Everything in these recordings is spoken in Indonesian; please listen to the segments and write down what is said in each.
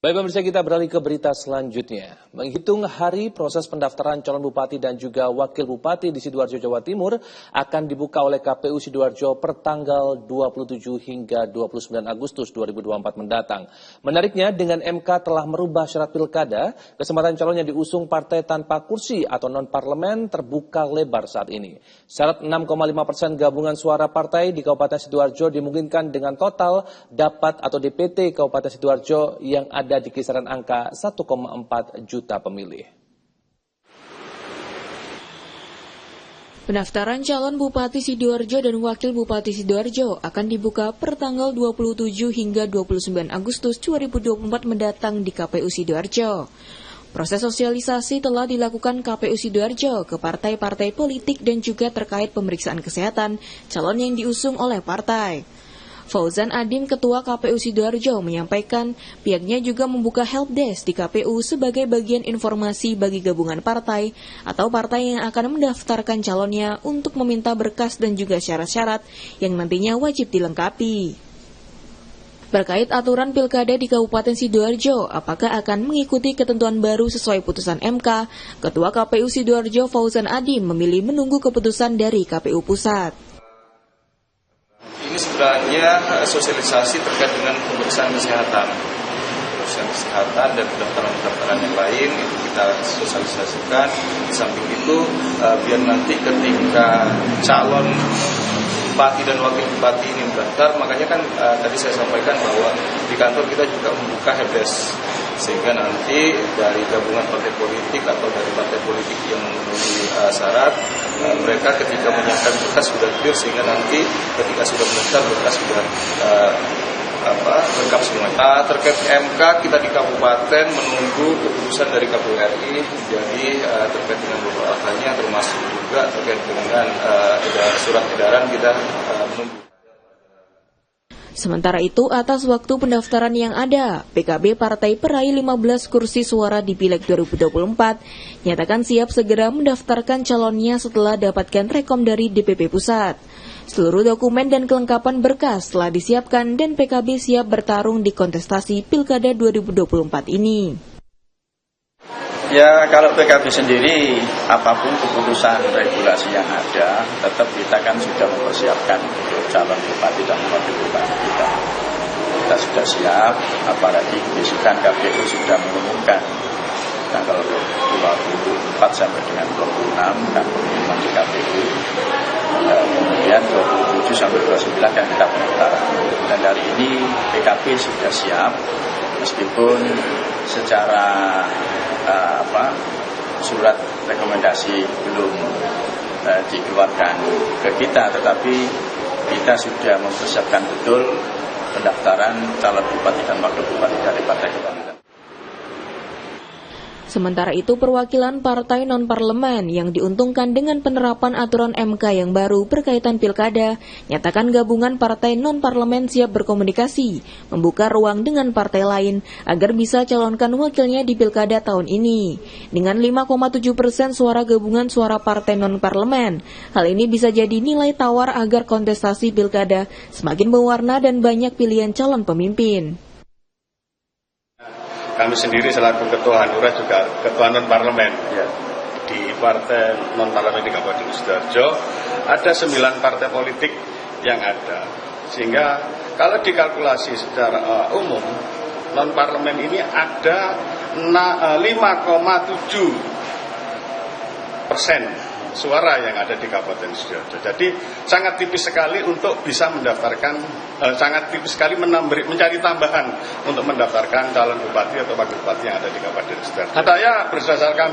Baik pemirsa, kita beralih ke berita selanjutnya. Menghitung hari proses pendaftaran calon bupati dan juga wakil bupati di Sidoarjo, Jawa Timur akan dibuka oleh KPU Sidoarjo per tanggal 27 hingga 29 Agustus 2024 mendatang. Menariknya, dengan MK telah merubah syarat pilkada, kesempatan calon yang diusung partai tanpa kursi atau non-parlemen terbuka lebar saat ini. Syarat 6,5% gabungan suara partai di Kabupaten Sidoarjo dimungkinkan dengan total dapat atau DPT Kabupaten Sidoarjo yang ada di kisaran angka 1,4 juta pemilih. Pendaftaran calon Bupati Sidoarjo dan Wakil Bupati Sidoarjo akan dibuka per tanggal 27 hingga 29 Agustus 2024 mendatang di KPU Sidoarjo. Proses sosialisasi telah dilakukan KPU Sidoarjo ke partai-partai politik dan juga terkait pemeriksaan kesehatan calon yang diusung oleh partai. Fauzan Adim, Ketua KPU Sidoarjo, menyampaikan pihaknya juga membuka helpdesk di KPU sebagai bagian informasi bagi gabungan partai atau partai yang akan mendaftarkan calonnya untuk meminta berkas dan juga syarat-syarat yang nantinya wajib dilengkapi. Terkait aturan pilkada di Kabupaten Sidoarjo, apakah akan mengikuti ketentuan baru sesuai putusan MK, Ketua KPU Sidoarjo Fauzan Adim memilih menunggu keputusan dari KPU Pusat. Ini sebenarnya sosialisasi terkait dengan pemeriksaan kesehatan. Pemeriksaan kesehatan dan pendaftaran-pendaftaran yang lain itu kita sosialisasikan. Di samping itu biar nanti ketika calon bupati dan wakil bupati ini mendaftar, makanya kan tadi saya sampaikan bahwa di kantor kita juga membuka helpdesk, sehingga nanti dari gabungan partai politik atau dari partai politik yang memenuhi syarat, mereka ketika menyiapkan berkas sudah clear, sehingga nanti ketika sudah mendaftar berkas sudah lengkap semuanya. Terkait MK, kita di kabupaten menunggu keputusan dari KPU RI, jadi terkait dengan beberapa halnya termasuk juga terkait dengan surat edaran kita menunggu. Sementara itu, atas waktu pendaftaran yang ada, PKB Partai Peraih 15 kursi suara di Pileg 2024 nyatakan siap segera mendaftarkan calonnya setelah dapatkan rekom dari DPP Pusat. Seluruh dokumen dan kelengkapan berkas telah disiapkan dan PKB siap bertarung di kontestasi Pilkada 2024 ini. Ya, kalau PKB sendiri, apapun keputusan regulasi yang ada, tetap kita kan sudah mempersiapkan untuk calon bupati dan wakil bupati kita. Kita sudah siap, apalagi besokkan KPU sudah mengumumkan tanggal 24 sampai dengan 26 kan pengumuman di KPU. Kemudian 27 sampai 29 kan kita pendaftaran. Dan hari ini PKB sudah siap, meskipun secara surat rekomendasi belum dikeluarkan ke kita, tetapi kita sudah mempersiapkan betul pendaftaran calon bupati dan wakil bupati dari Partai Kebangkitan. Sementara itu, perwakilan partai non-parlemen yang diuntungkan dengan penerapan aturan MK yang baru berkaitan pilkada, nyatakan gabungan partai non-parlemen siap berkomunikasi, membuka ruang dengan partai lain agar bisa calonkan wakilnya di pilkada tahun ini. Dengan 5,7% suara gabungan suara partai non-parlemen, hal ini bisa jadi nilai tawar agar kontestasi pilkada semakin berwarna dan banyak pilihan calon pemimpin. Kami sendiri selaku Ketua Hanura juga Ketua Non-Parlemen ya, di Partai Non-Parlemen di Kabupaten Sidoarjo. Ada 9 partai politik yang ada. Sehingga kalau dikalkulasi secara umum, Non-Parlemen ini ada 5,7% suara yang ada di Kabupaten Sidoarjo. Jadi sangat tipis sekali untuk bisa mendaftarkan, sangat tipis sekali mencari tambahan untuk mendaftarkan calon bupati atau wakil bupati yang ada di Kabupaten Sidoarjo. Saya berdasarkan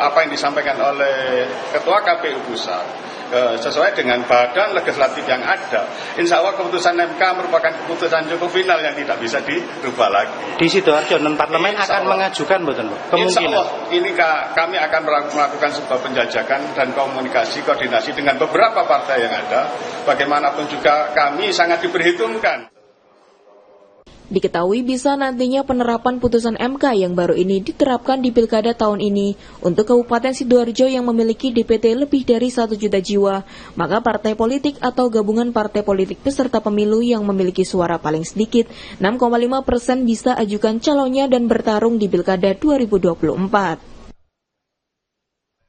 apa yang disampaikan oleh Ketua KPU Pusat, sesuai dengan badan legislatif yang ada, insya Allah keputusan MK merupakan keputusan cukup final yang tidak bisa dirubah lagi. Di Sidoarjo non-parlemen akan mengajukan betul, kemungkinan. Insya Allah ini kami akan melakukan sebuah penjajakan dan komunikasi koordinasi dengan beberapa partai yang ada. Bagaimanapun juga kami sangat diperhitungkan. Diketahui bisa nantinya penerapan putusan MK yang baru ini diterapkan di Pilkada tahun ini untuk Kabupaten Sidoarjo yang memiliki DPT lebih dari 1 juta jiwa, maka partai politik atau gabungan partai politik peserta pemilu yang memiliki suara paling sedikit 6,5% bisa ajukan calonnya dan bertarung di Pilkada 2024.